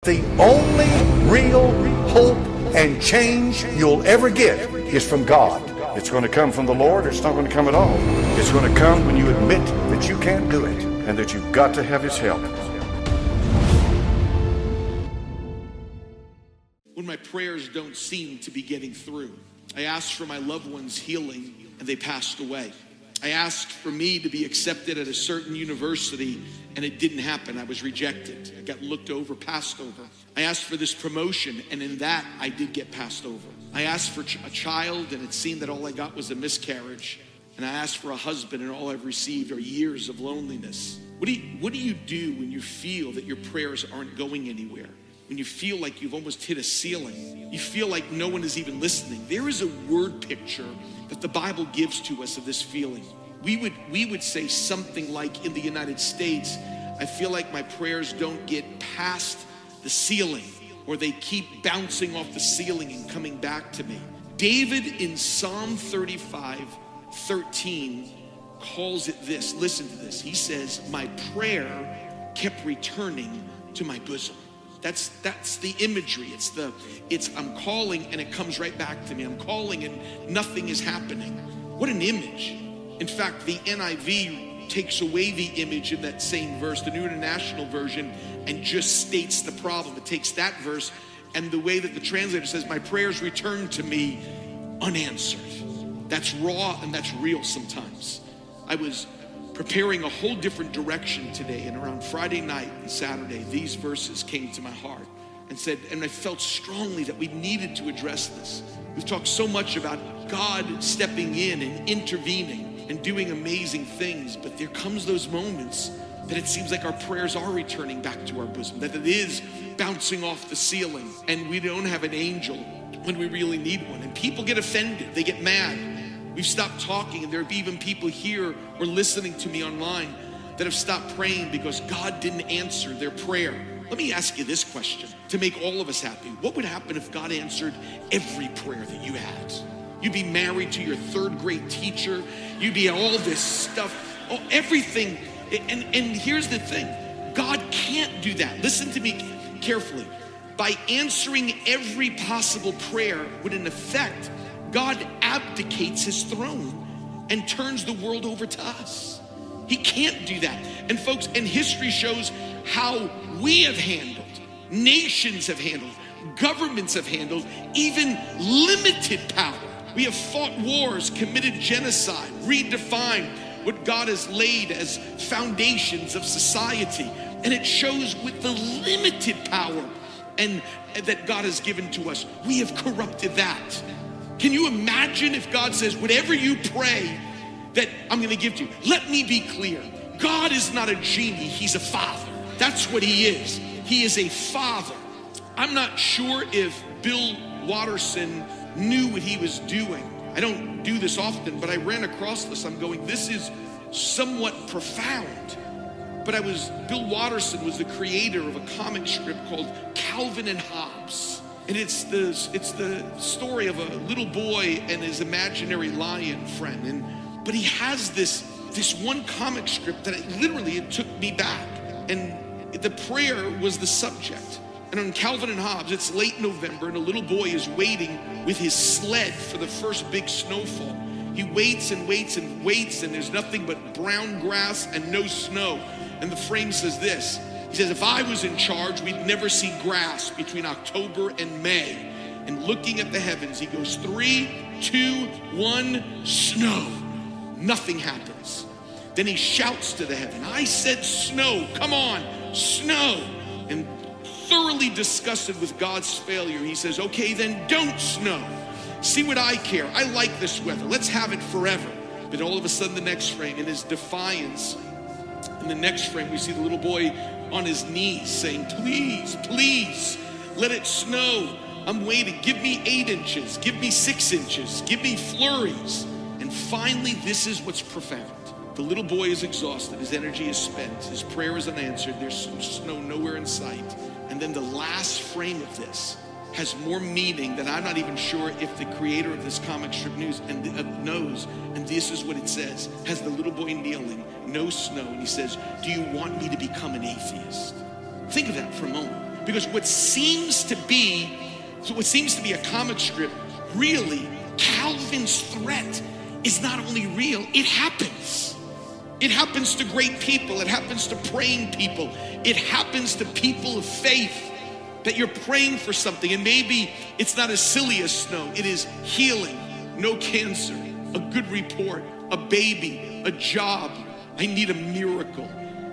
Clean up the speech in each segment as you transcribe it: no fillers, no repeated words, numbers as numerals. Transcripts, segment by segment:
The only real hope and change you'll ever get is from God. It's going to come from the Lord, or it's not going to come at all. It's going to come when you admit that you can't do it and that you've got to have His help. When my prayers don't seem to be getting through, I asked for my loved ones' healing and they passed away. I asked for me to be accepted at a certain university and it didn't happen. I was rejected. I got looked over, passed over. I asked for this promotion and in that I did get passed over. I asked for a child and it seemed that all I got was a miscarriage. And I asked for a husband and all I've received are years of loneliness. What do you do when you feel that your prayers aren't going anywhere? When you feel like you've almost hit a ceiling, you feel like no one is even listening. There is a word picture that the Bible gives to us of this feeling. We would say something like, in the United States, I feel like my prayers don't get past the ceiling, or they keep bouncing off the ceiling and coming back to me. David in Psalm 35:13 calls it this. Listen to this. He says, my prayer kept returning to my bosom. That's the imagery. It's I'm calling and it comes right back to me. I'm calling and nothing is happening. What an image. In fact, the NIV takes away the image in that same verse, the New International Version, and just states the problem. It takes that verse and the way that the translator says, my prayers return to me unanswered. That's raw and that's real sometimes. I was preparing a whole different direction today, and around Friday night and Saturday, these verses came to my heart and I felt strongly that we needed to address this. We've talked so much about God stepping in and intervening and doing amazing things, but there comes those moments that it seems like our prayers are returning back to our bosom, that it is bouncing off the ceiling, and we don't have an angel when we really need one. And people get offended, they get mad. We've stopped talking, and there are even people here or listening to me online that have stopped praying because God didn't answer their prayer. Let me ask you this question to make all of us happy. What would happen if God answered every prayer that you had? You'd be married to your third grade teacher. You'd be all this stuff, everything. And here's the thing. God can't do that. Listen to me carefully. By answering every possible prayer would in effect, God abdicates his throne and turns the world over to us. He can't do that. And folks, and history shows how we have handled, nations have handled, governments have handled, even limited power. We have fought wars, committed genocide, redefined what God has laid as foundations of society. And it shows with the limited power and that God has given to us, we have corrupted that. Can you imagine if God says, whatever you pray that I'm going to give to you? Let me be clear. God is not a genie. He's a father. That's what he is. He is a father. I'm not sure if Bill Watterson knew what he was doing. I don't do this often, but I ran across this. I'm going, this is somewhat profound. But Bill Watterson was the creator of a comic strip called Calvin and Hobbes. And it's the story of a little boy and his imaginary lion friend. But he has this one comic strip that it took me back. And the prayer was the subject. And on Calvin and Hobbes, it's late November and a little boy is waiting with his sled for the first big snowfall. He waits and waits and waits, and there's nothing but brown grass and no snow. And the frame says this. He says, if I was in charge, we'd never see grass between October and May. And looking at the heavens, he goes, 3, 2, 1, snow. Nothing happens. Then he shouts to the heaven, I said snow, come on, snow. And thoroughly disgusted with God's failure, he says, okay, then don't snow. See what I care. I like this weather. Let's have it forever. But all of a sudden, the next frame, in his defiance, in the next frame, we see the little boy on his knees saying, please, please, let it snow. I'm waiting. Give me 8 inches. Give me 6 inches. Give me flurries. And finally, this is what's profound. The little boy is exhausted. His energy is spent. His prayer is unanswered. There's snow nowhere in sight. And then the last frame of this has more meaning that I'm not even sure if the creator of this comic strip knows. And this is what it says. Has the little boy kneeling, no snow. And he says, do you want me to become an atheist? Think of that for a moment. Because what seems to be a comic strip, really, Calvin's threat is not only real, it happens. It happens to great people. It happens to praying people. It happens to people of faith, that you're praying for something, and maybe it's not as silly as snow. It is healing, no cancer, a good report, a baby, a job. I need a miracle.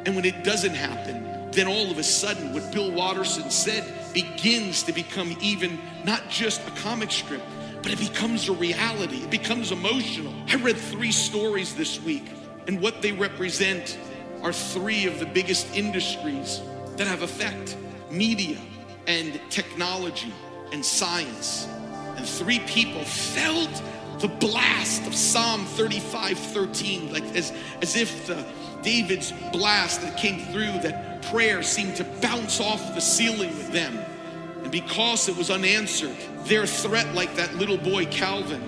And when it doesn't happen, then all of a sudden what Bill Watterson said begins to become even not just a comic strip, but it becomes a reality. It becomes emotional. I read 3 stories this week, and what they represent are 3 of the biggest industries that have effect: media and technology and science. And 3 people felt the blast of Psalm 35:13, like as if David's blast that came through, that prayer seemed to bounce off the ceiling with them. And because it was unanswered, their threat, like that little boy Calvin,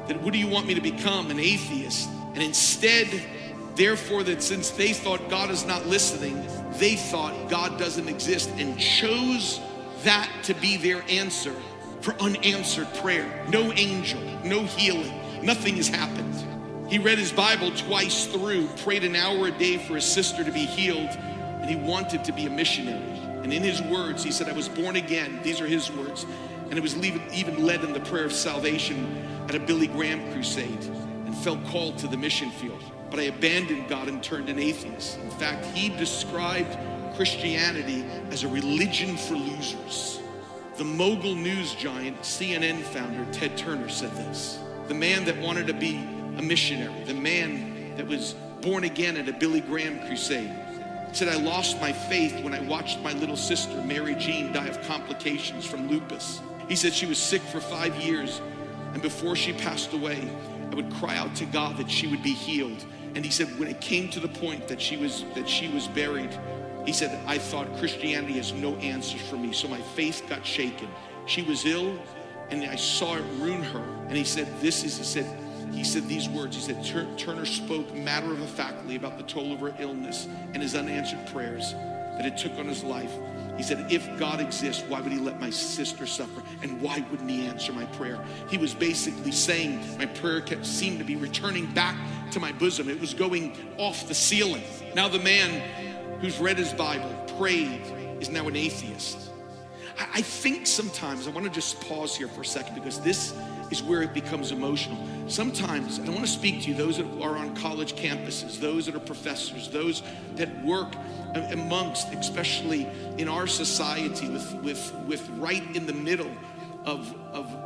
that what do you want me to become, an atheist? And instead, therefore, that since they thought God is not listening, they thought God doesn't exist, and chose that to be their answer for unanswered prayer. No angel, no healing, nothing has happened. He read his Bible twice through, prayed an hour a day for his sister to be healed, and he wanted to be a missionary. And in his words, he said, I was born again. These are his words. And it was even led in the prayer of salvation at a Billy Graham crusade, and felt called to the mission field. But I abandoned God and turned an atheist. In fact, he described Christianity as a religion for losers. The mogul news giant, CNN founder Ted Turner said this. The man that wanted to be a missionary, the man that was born again at a Billy Graham crusade, said, I lost my faith when I watched my little sister, Mary Jean, die of complications from lupus. He said she was sick for 5 years, and before she passed away, I would cry out to God that she would be healed. And he said, when it came to the point that she was buried, he said, I thought Christianity has no answers for me. So my faith got shaken. She was ill, and I saw it ruin her. And he said, he said these words. He said, Turner spoke matter-of-factly about the toll of her illness and his unanswered prayers that it took on his life. He said, if God exists, why would he let my sister suffer? And why wouldn't he answer my prayer? He was basically saying my prayer seemed to be returning back to my bosom. It was going off the ceiling. Now the man who's read his Bible, prayed, is now an atheist. I think sometimes, I want to just pause here for a second, because this is where it becomes emotional. Sometimes, and I want to speak to you, those that are on college campuses, those that are professors, those that work amongst, especially in our society, with right in the middle of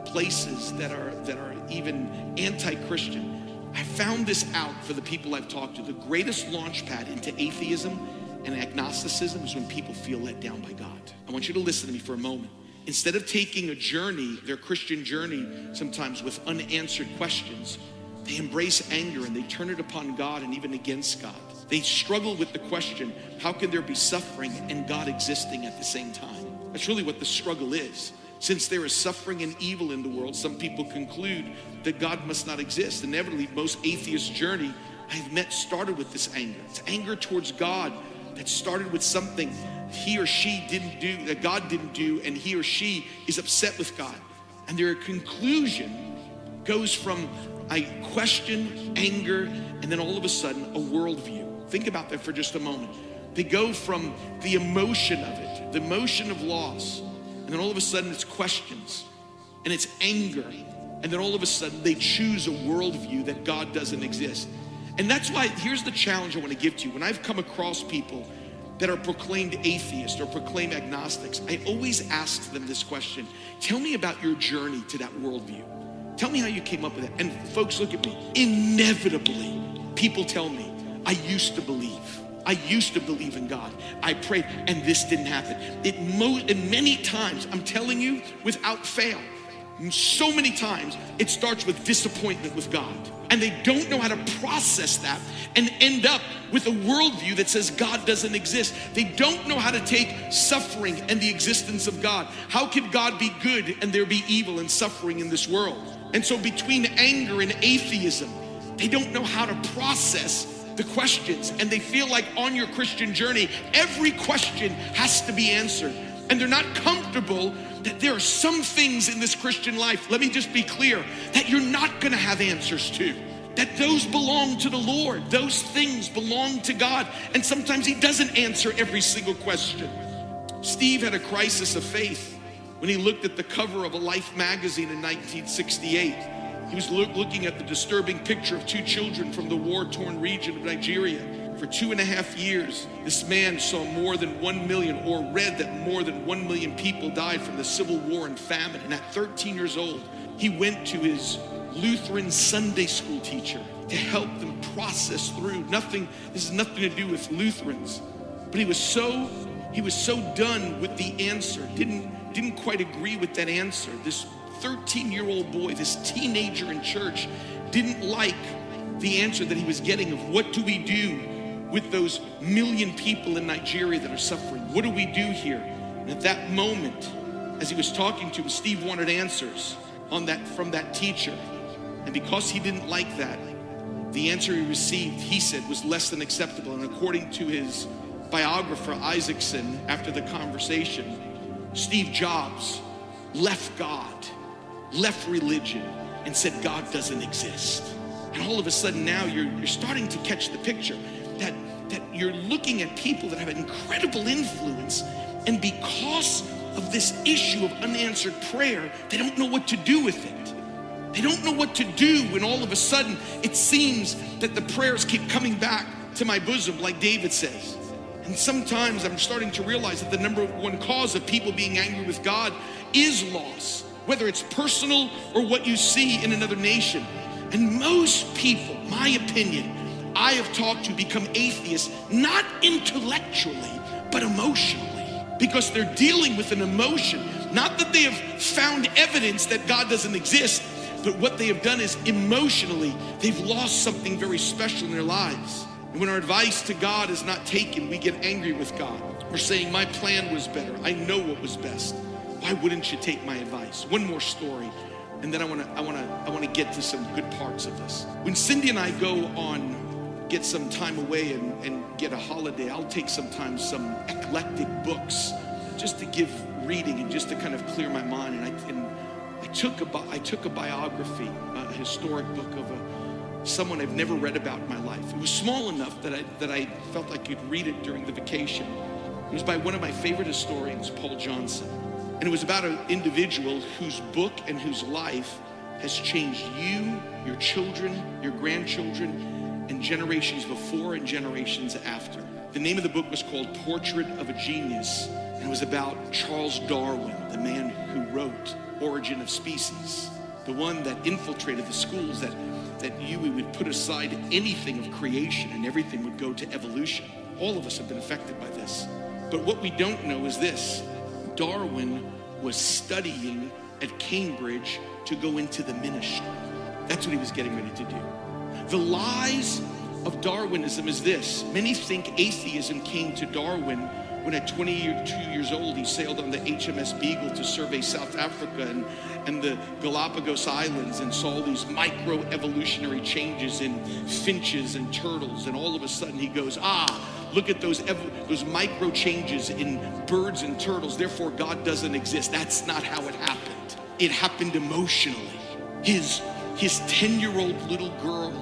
places that are even anti-Christian. I found this out for the people I've talked to. The greatest launch pad into atheism and agnosticism is when people feel let down by God. I want you to listen to me for a moment. Instead of taking a journey, their Christian journey, sometimes with unanswered questions, they embrace anger and they turn it upon God and even against God. They struggle with the question, how can there be suffering and God existing at the same time? That's really what the struggle is. Since there is suffering and evil in the world, some people conclude that God must not exist. Inevitably, most atheists' journey I've met started with this anger. It's anger towards God that started with something he or she didn't do, that God didn't do, and he or she is upset with God. And their conclusion goes from a question, anger, and then all of a sudden a worldview. Think about that for just a moment. They go from the emotion of it, the emotion of loss, and then all of a sudden it's questions, and it's anger, and then all of a sudden they choose a worldview that God doesn't exist. And that's why, here's the challenge I want to give to you. When I've come across people that are proclaimed atheists or proclaimed agnostics, I always ask them this question. Tell me about your journey to that worldview. Tell me how you came up with it. And folks, look at me. Inevitably, people tell me, I used to believe. I used to believe in God. I prayed, and this didn't happen. And many times, I'm telling you, without fail, so many times, it starts with disappointment with God. And they don't know how to process that and end up with a worldview that says God doesn't exist. They don't know how to take suffering and the existence of God. How can God be good and there be evil and suffering in this world? And so between anger and atheism, they don't know how to process the questions. And they feel like on your Christian journey, every question has to be answered. And they're not comfortable that there are some things in this Christian life, let me just be clear, that you're not gonna have answers to. That those belong to the Lord. Those things belong to God. And sometimes he doesn't answer every single question. Steve had a crisis of faith when he looked at the cover of a Life magazine in 1968. He was looking at the disturbing picture of 2 children from the war-torn region of Nigeria. For 2.5 years, this man saw more than 1 million, or read that more than 1 million people died from the civil war and famine. And at 13 years old, he went to his Lutheran Sunday school teacher to help them process through. This has nothing to do with Lutherans. But he was so done with the answer, didn't quite agree with that answer. This 13-year-old boy, this teenager in church, didn't like the answer that he was getting of what do we do with those 1 million people in Nigeria that are suffering? What do we do here? And at that moment, as he was talking to him, Steve wanted answers from that teacher. And because he didn't like that, the answer he received, he said, was less than acceptable. And according to his biographer, Isaacson, after the conversation, Steve Jobs left God, left religion, and said God doesn't exist. And all of a sudden now you're starting to catch the picture that you're looking at people that have incredible influence, and because of this issue of unanswered prayer, they don't know what to do with it. They don't know what to do when all of a sudden it seems that the prayers keep coming back to my bosom, like David says. And sometimes I'm starting to realize that the number one cause of people being angry with God is loss, whether it's personal or what you see in another nation. And most people, my opinion, I have talked to become atheists, not intellectually, but emotionally, because they're dealing with an emotion. Not that they have found evidence that God doesn't exist, but what they have done is emotionally, they've lost something very special in their lives. And when our advice to God is not taken, we get angry with God. We're saying, my plan was better. I know what was best. Why wouldn't you take my advice? One more story, and then I want to get to some good parts of this. When Cindy and I get some time away and get a holiday, I'll take sometimes some eclectic books just to give reading and just to kind of clear my mind. And I took a biography, a historic book of someone I've never read about in my life. It was small enough that I felt I could read it during the vacation. It was by one of my favorite historians, Paul Johnson. And it was about an individual whose book and whose life has changed you, your children, your grandchildren, and generations before and generations after. The name of the book was called Portrait of a Genius, and it was about Charles Darwin, the man who wrote Origin of Species, the one that infiltrated the schools that we would put aside anything of creation and everything would go to evolution. All of us have been affected by this. But what we don't know is this: Darwin was studying at Cambridge to go into the ministry. That's what he was getting ready to do. The lies of Darwinism is this: many think atheism came to Darwin when at 22 years old he sailed on the HMS Beagle to survey South Africa and the Galapagos Islands and saw these micro-evolutionary changes in finches and turtles, and all of a sudden he goes, look at those micro changes in birds and turtles, therefore God doesn't exist. That's not how it happened. It happened emotionally. His 10-year-old little girl,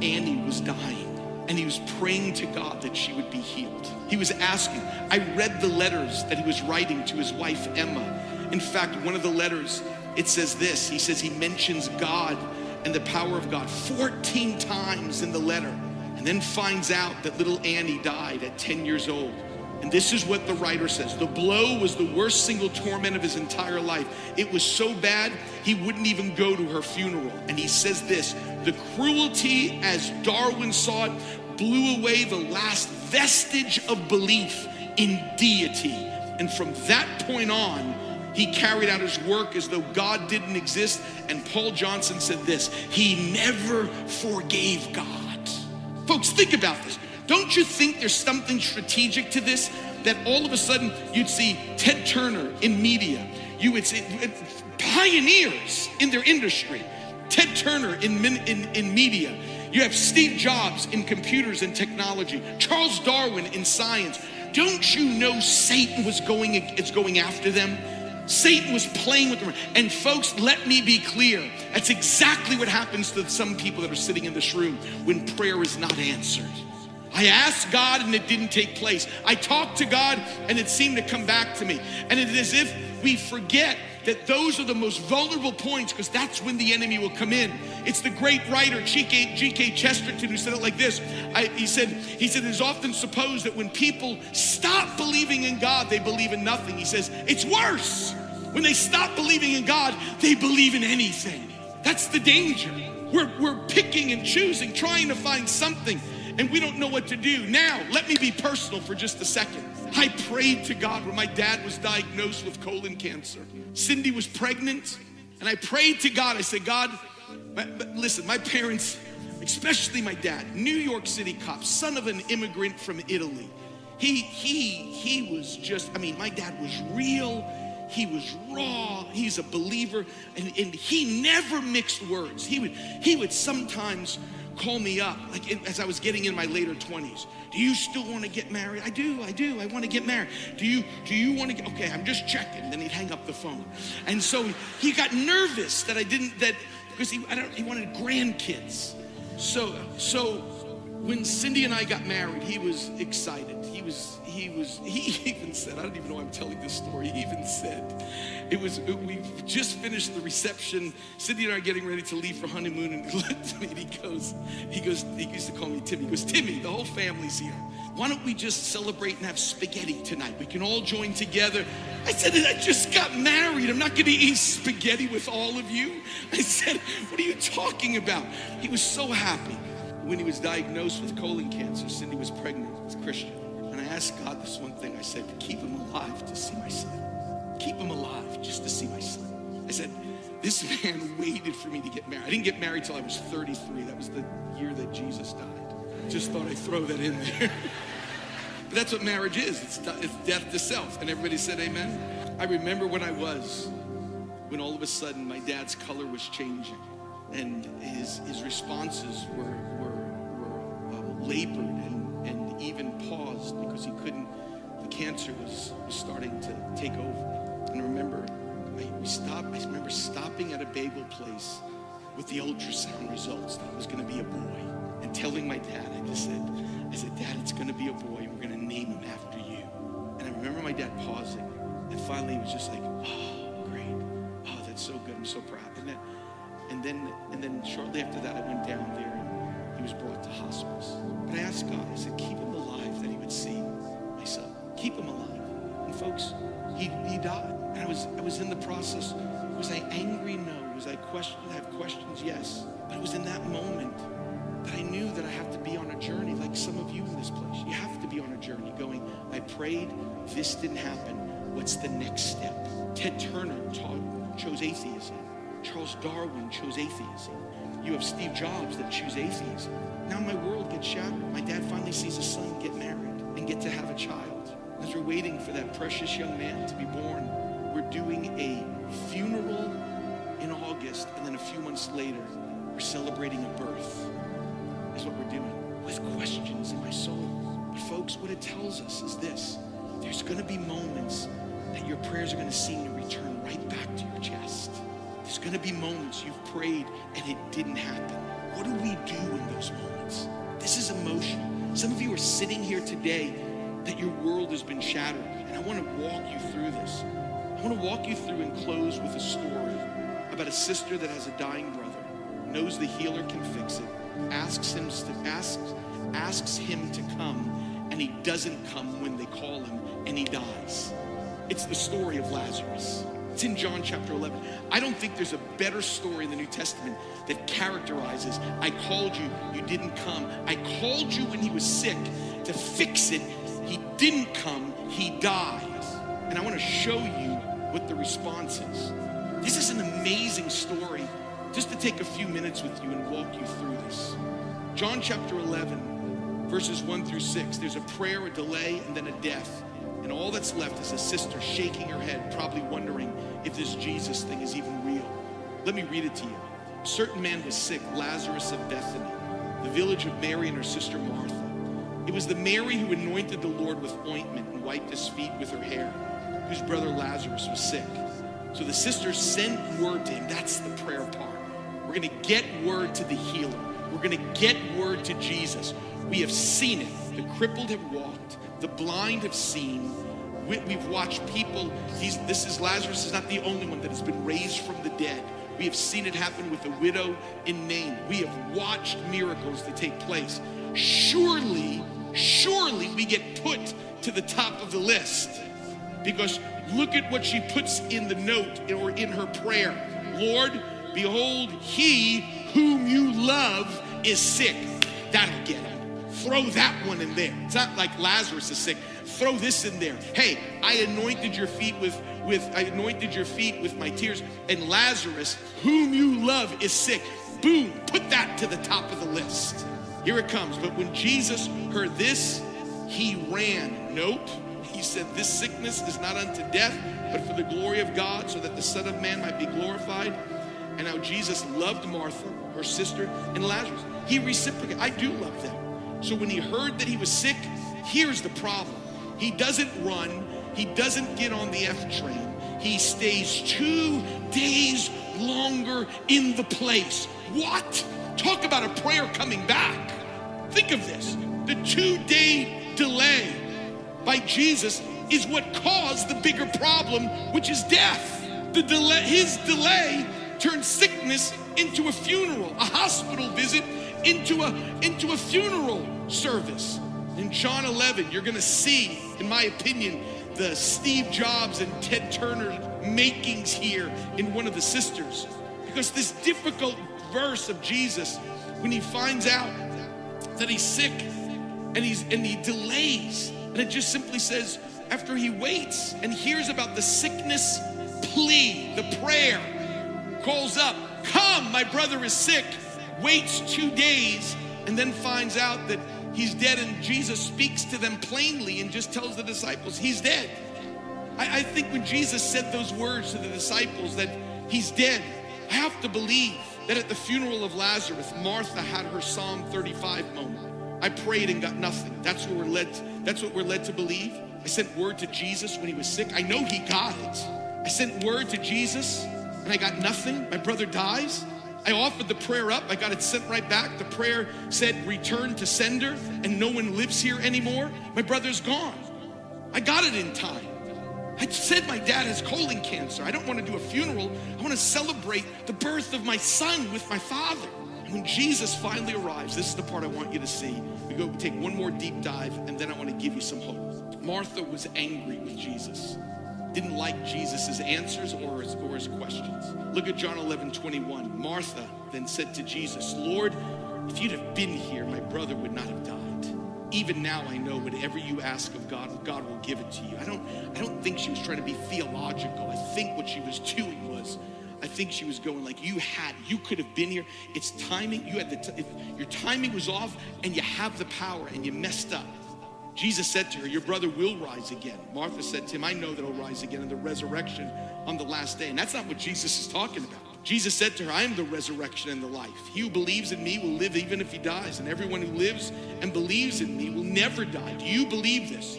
Annie, was dying, and he was praying to God that she would be healed. He was asking. I read the letters that he was writing to his wife, Emma. In fact, one of the letters, it says this. He says he mentions God and the power of God 14 times in the letter, and then finds out that little Annie died at 10 years old. And this is what the writer says: the blow was the worst single torment of his entire life. It was so bad, he wouldn't even go to her funeral. And he says this: the cruelty, as Darwin saw it, blew away the last vestige of belief in deity. And from that point on, he carried out his work as though God didn't exist. And Paul Johnson said this: he never forgave God. Folks, think about this. Don't you think there's something strategic to this? That all of a sudden you'd see Ted Turner in media. You would see pioneers in their industry. Ted Turner in media. You have Steve Jobs in computers and technology. Charles Darwin in science. don't you know Satan is going after them? Satan was playing with them. And folks, let me be clear. That's exactly what happens to some people that are sitting in this room when prayer is not answered. I asked God and it didn't take place. I talked to God and it seemed to come back to me. And it is as if we forget that those are the most vulnerable points, because that's when the enemy will come in. It's the great writer G.K. Chesterton who said it like this. He said it is often supposed that when people stop believing in God, they believe in nothing. He says it's worse. When they stop believing in God, they believe in anything. That's the danger. We're picking and choosing, trying to find something, and we don't know what to do. Now, let me be personal for just a second. I prayed to God when my dad was diagnosed with colon cancer. Cindy was pregnant, and I prayed to God. I said, God, listen, my parents, especially my dad, New York City cop, son of an immigrant from Italy. He was just, my dad was real. He was raw. He's a believer, and he never mixed words. He would sometimes call me up, like as I was getting in my later 20s. Do you still want to get married? I do. I want to get married. Do you want to get, okay, I'm just checking. Then he'd hang up the phone. And so he got nervous because he wanted grandkids. So when Cindy and I got married, he was excited. He even said, I don't even know why I'm telling this story. He even said, we just finished the reception. Cindy and I are getting ready to leave for honeymoon, and he looked at me and he used to call me Timmy. He goes, Timmy, the whole family's here. Why don't we just celebrate and have spaghetti tonight? We can all join together. I said, I just got married. I'm not going to eat spaghetti with all of you. I said, what are you talking about? He was so happy. When he was diagnosed with colon cancer, Cindy was pregnant with Christian. And I asked God this one thing. I said, keep him alive to see my son. Keep him alive just to see my son. I said, this man waited for me to get married. I didn't get married till I was 33. That was the year that Jesus died. Just thought I'd throw that in there. But that's what marriage is. It's death to self. And everybody said amen. I remember when when all of a sudden my dad's color was changing. And his responses were labored and even paused because the cancer was starting to take over. And I remember stopping at a bagel place with the ultrasound results that it was going to be a boy, and telling my dad, I said, Dad, it's going to be a boy, and we're going to name him after you. And I remember my dad pausing, and finally he was just like, oh, great. Oh, that's so good. I'm so proud. And then shortly after that, I went down there and he was brought to hospice. But I asked God, I said, keep him alive that he would see my son. Keep him alive. And folks, he died. And I was in the process. Was I angry? No. Was I have questions? Yes. But it was in that moment that I knew that I have to be on a journey, like some of you in this place. You have to be on a journey going, I prayed, this didn't happen. What's the next step? Ted Turner chose atheism. Charles Darwin chose atheism. You have Steve Jobs that choose atheism. Now my world gets shattered. My dad finally sees his son get married and get to have a child. As we're waiting for that precious young man to be born, we're doing a funeral in August, and then a few months later, we're celebrating a birth. Is what we're doing, with questions in my soul. But folks, what it tells us is this. There's going to be moments that your prayers are going to seem to return right back to your chest. There's going to be moments you've prayed and it didn't happen. What do we do in those moments? This is emotional. Some of you are sitting here today that your world has been shattered. And I want to walk you through this. I want to walk you through and close with a story about a sister that has a dying brother, knows the healer can fix it, asks him to come, and he doesn't come when they call him, and he dies. It's the story of Lazarus. It's in John chapter 11. I don't think there's a better story in the New Testament that characterizes, I called you, you didn't come. I called you when he was sick to fix it. He didn't come, he died. And I want to show you what the response is. This is an amazing story. Just to take a few minutes with you and walk you through this. John chapter 11, verses 1 through 6. There's a prayer, a delay, and then a death. And all that's left is a sister shaking her head, probably wondering if this Jesus thing is even real. Let me read it to you. A certain man was sick, Lazarus of Bethany, the village of Mary and her sister Martha. It was the Mary who anointed the Lord with ointment and wiped his feet with her hair, whose brother Lazarus was sick. So the sisters sent word to him. That's the prayer part. We're going to get word to the healer. We're going to get word to Jesus. We have seen it. The crippled have walked. The blind have seen. We've watched people. Lazarus is not the only one that has been raised from the dead. We have seen it happen with the widow in Nain. We have watched miracles that take place. Surely we get put to the top of the list, because look at what she puts in the note or in her prayer. Lord, behold, he whom you love is sick. That'll get him. Throw that one in there. It's not like Lazarus is sick. Throw this in there. Hey, I anointed your feet with my tears, and Lazarus, whom you love, is sick. Boom, put that to the top of the list. Here it comes. But when Jesus heard this, he ran. Nope. He said, this sickness is not unto death, but for the glory of God, so that the Son of Man might be glorified. And now Jesus loved Martha, her sister, and Lazarus. He reciprocated. I do love them. So when he heard that he was sick, here's the problem. He doesn't run. He doesn't get on the F train. He stays 2 days longer in the place. What? Talk about a prayer coming back. Think of this. The 2-day delay by Jesus is what caused the bigger problem, which is death. His delay turned sickness into a funeral, a hospital visit into a funeral service. In John 11, you're going to see, in my opinion, the Steve Jobs and Ted Turner makings here in one of the sisters. Because this difficult verse of Jesus, when he finds out that he's sick and he delays, and it just simply says, after he waits and hears about the sickness plea, the prayer, calls up, come, my brother is sick, waits 2 days, and then finds out that he's dead, and Jesus speaks to them plainly and just tells the disciples he's dead. I think when Jesus said those words to the disciples that he's dead, I have to believe that at the funeral of Lazarus, Martha had her Psalm 35 moment. I prayed and got nothing. That's what we're led to believe. I sent word to Jesus when he was sick. I know he got it. I sent word to Jesus and I got nothing. My brother dies. I offered the prayer up. I got it sent right back. The prayer said, return to sender, and no one lives here anymore. My brother's gone. I got it in time. I said my dad has colon cancer. I don't want to do a funeral. I want to celebrate the birth of my son with my father. And when Jesus finally arrives, this is the part I want you to see. We take one more deep dive, and then I want to give you some hope. Martha was angry with Jesus. Didn't like Jesus' answers or his questions. Look at John 11:21. Martha then said to Jesus, Lord, if you'd have been here, my brother would not have died. Even now I know whatever you ask of God, God will give it to you. I don't think she was trying to be theological. I think what she was doing was, I think she was going like, you could have been here. It's timing. Your timing was off, and you have the power, and you messed up. Jesus said to her, your brother will rise again. Martha said to him, I know that he'll rise again in the resurrection on the last day. And that's not what Jesus is talking about. Jesus said to her, I am the resurrection and the life. He who believes in me will live even if he dies. And everyone who lives and believes in me will never die. Do you believe this?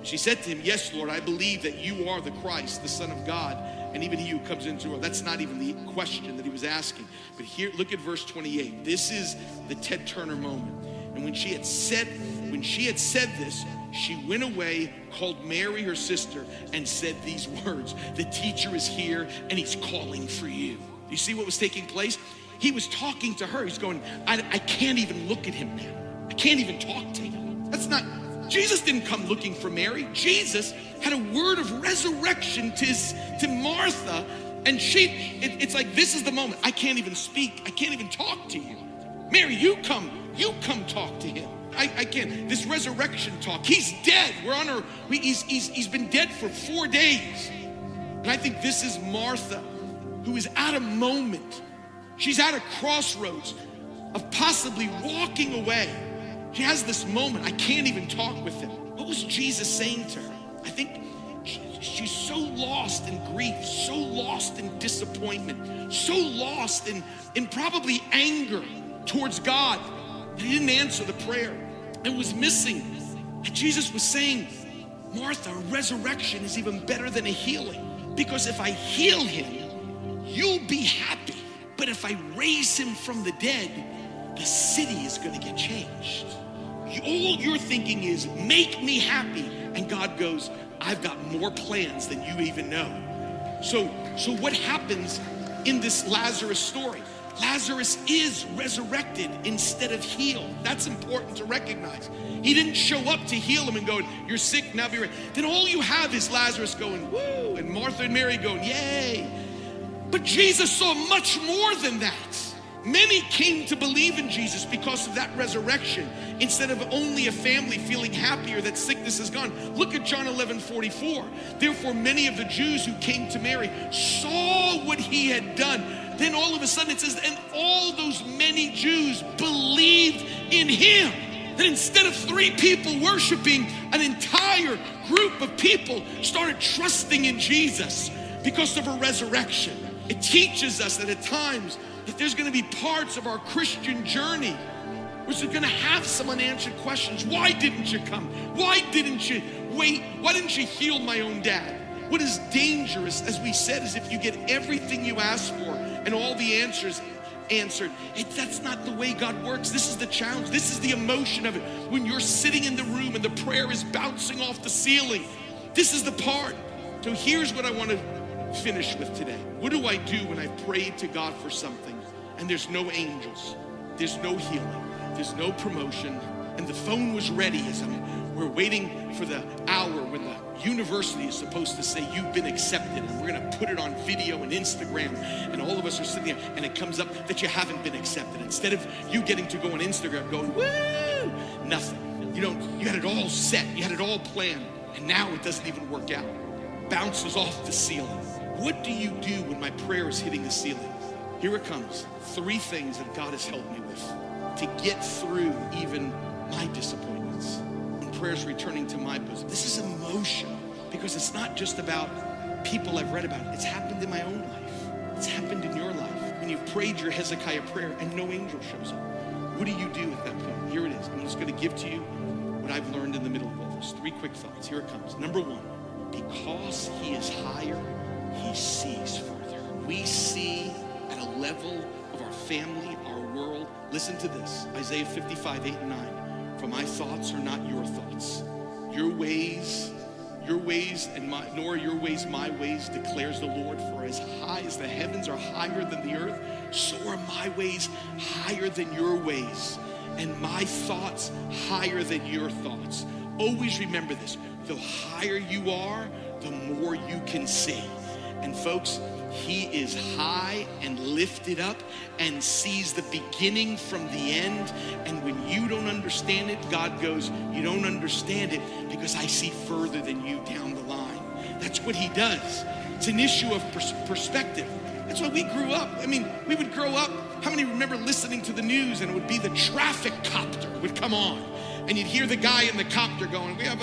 She said to him, yes, Lord, I believe that you are the Christ, the Son of God, and even he who comes into the world. That's not even the question that he was asking. But here, look at verse 28. This is the Ted Turner moment. And when she had said this, she went away, called Mary, her sister, and said these words, the teacher is here and he's calling for you. You see what was taking place? He was talking to her. He's going, I can't even look at him now. I can't even talk to him. Jesus didn't come looking for Mary. Jesus had a word of resurrection to Martha, and it's like, this is the moment. I can't even speak. I can't even talk to you. Mary, you come talk to him. I can't. This resurrection talk. He's dead. He's been dead for 4 days. And I think this is Martha, who is at a moment. She's at a crossroads of possibly walking away. She has this moment. I can't even talk with him. What was Jesus saying to her? I think she's so lost in grief, so lost in disappointment, so lost in probably anger towards God that he didn't answer the prayer. It was missing. And Jesus was saying, Martha, resurrection is even better than a healing. Because if I heal him, you'll be happy. But if I raise him from the dead, the city is going to get changed. All you're thinking is, make me happy. And God goes, I've got more plans than you even know. So what happens in this Lazarus story? Lazarus is resurrected instead of healed. That's important to recognize. He didn't show up to heal him and go, you're sick, now be right. Then all you have is Lazarus going, woo, and Martha and Mary going, yay. But Jesus saw much more than that. Many came to believe in Jesus because of that resurrection, instead of only a family feeling happier that sickness is gone. Look at John 11:44. Therefore, many of the Jews who came to Mary saw what he had done. Then all of a sudden it says, and all those many Jews believed in him. That instead of 3 people worshiping, an entire group of people started trusting in Jesus because of a resurrection. It teaches us that at times that there's going to be parts of our Christian journey which are going to have some unanswered questions. Why didn't you come? Why didn't you wait? Why didn't you heal my own dad? What is dangerous, as we said, is if you get everything you ask for and all the answers answered. That's not the way God works. This is the challenge. This is the emotion of it. When you're sitting in the room and the prayer is bouncing off the ceiling, this is the part. So here's what I want to finish with today. What do I do when I prayed to God for something and there's no angels, there's no healing, there's no promotion, and the phone was ready as we're waiting for the hour when the university is supposed to say you've been accepted, and we're going to put it on video and Instagram, and all of us are sitting there, and it comes up that you haven't been accepted. Instead of you getting to go on Instagram going, woo, nothing. You had it all set, you had it all planned, and now it doesn't even work out. Bounces off the ceiling. What do you do when my prayer is hitting the ceiling? Here it comes. 3 things that God has helped me with to get through even my disappointments. When prayer's returning to my bosom. This is emotion, because it's not just about people I've read about. It's happened in my own life. It's happened in your life. When you've prayed your Hezekiah prayer and no angel shows up. What do you do at that point? Here it is. I'm just going to give to you what I've learned in the middle of all this. 3 quick thoughts. Here it comes. Number 1, because he is higher, he sees further. We see at a level of our family, our world. Listen to this. Isaiah 55, 8 and 9. For my thoughts are not your thoughts. Your ways and nor your ways my ways, declares the Lord. For as high as the heavens are higher than the earth, so are my ways higher than your ways, and my thoughts higher than your thoughts. Always remember this. The higher you are, the more you can see. And folks, he is high and lifted up and sees the beginning from the end. And when you don't understand it, God goes, you don't understand it because I see further than you down the line. That's what he does. It's an issue of perspective. That's why we grew up. I mean, we would grow up. How many remember listening to the news and it would be the traffic copter would come on? And you'd hear the guy in the copter going, we have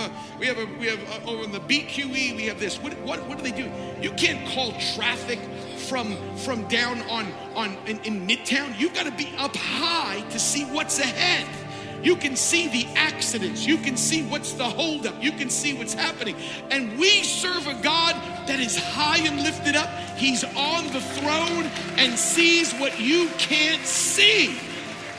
over in the BQE, we have this. What do they do? You can't call traffic from down in Midtown. You've got to be up high to see what's ahead. You can see the accidents. You can see what's the holdup. You can see what's happening. And we serve a God that is high and lifted up. He's on the throne and sees what you can't see.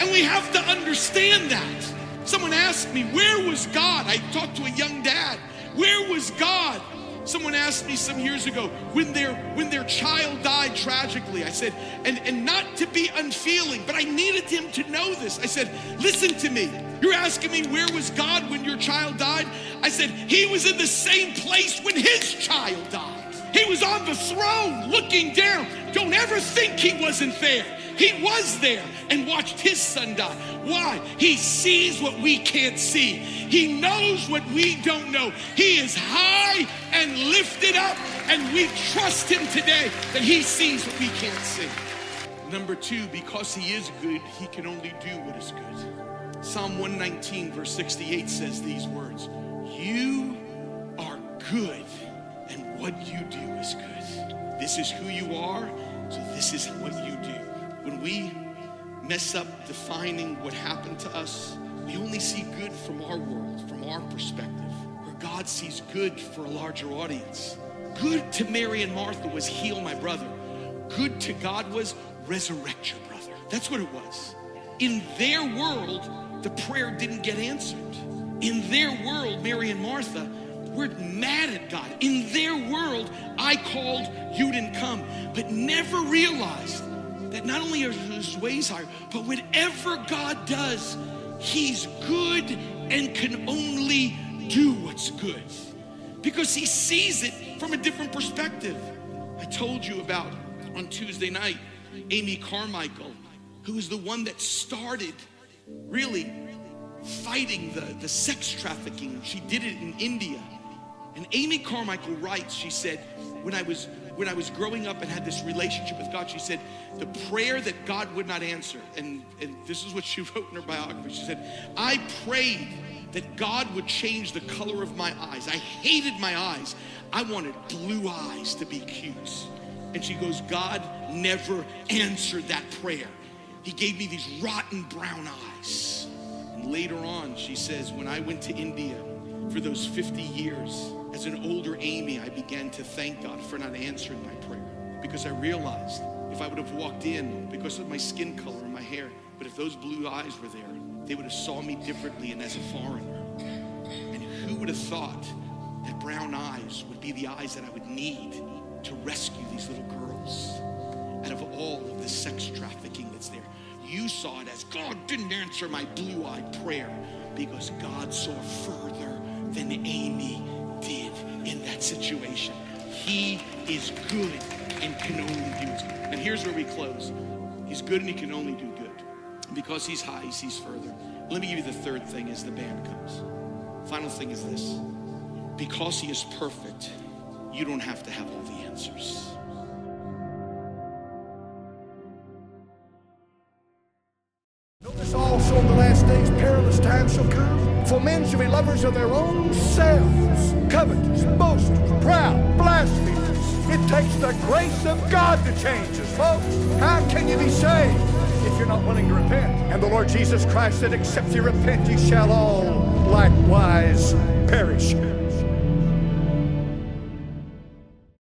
And we have to understand that. Someone asked me, where was God? I talked to a young dad. Where was God? Someone asked me some years ago when their child died tragically. I said, and not to be unfeeling, but I needed him to know this. I said, listen to me. You're asking me where was God when your child died? I said, he was in the same place when his child died. He was on the throne looking down. Don't ever think he wasn't there. He was there and watched his son die. Why? He sees what we can't see. He knows what we don't know. He is high and lifted up, and we trust him today that he sees what we can't see. Number 2, because he is good, he can only do what is good. Psalm 119 verse 68 says these words, you are good, and what you do is good. This is who you are, so this is what you do. When we mess up defining what happened to us, We only see good from our world, from our perspective, where God sees good for a larger audience. Good to Mary and Martha was heal my brother. Good to God was resurrect your brother. That's what it was. In their world, the prayer didn't get answered. In their world, Mary and Martha were mad at God. In their world, I called, you didn't come, but never realized that not only are his ways higher, but whatever God does, he's good and can only do what's good because he sees it from a different perspective. I told you about on Tuesday night, Amy Carmichael, who is the one that started really fighting the sex trafficking. She did it in India. And Amy Carmichael writes, she said, when I was growing up and had this relationship with God, she said, the prayer that God would not answer, and this is what she wrote in her biography. She said, I prayed that God would change the color of my eyes. I hated my eyes. I wanted blue eyes to be cute. And she goes, God never answered that prayer. He gave me these rotten brown eyes. And later on, she says, when I went to India for those 50 years, as an older Amy, I began to thank God for not answering my prayer because I realized if I would have walked in because of my skin color and my hair, but if those blue eyes were there, they would have saw me differently and as a foreigner. And who would have thought that brown eyes would be the eyes that I would need to rescue these little girls out of all of the sex trafficking that's there? You saw it as God didn't answer my blue-eyed prayer because God saw further than Amy did in that situation. He is good and can only do it. And here's where we close. He's good and he can only do good. And because he's high, he sees further. Let me give you the third thing as the band comes. Final thing is this. Because he is perfect, you don't have to have all the answers. Notice also in the last days perilous times shall come. For men shall be lovers of their own selves, covetous, boasters, proud, blasphemers. It takes the grace of God to change us, folks. How can you be saved if you're not willing to repent? And the Lord Jesus Christ said, except you repent, ye shall all likewise perish.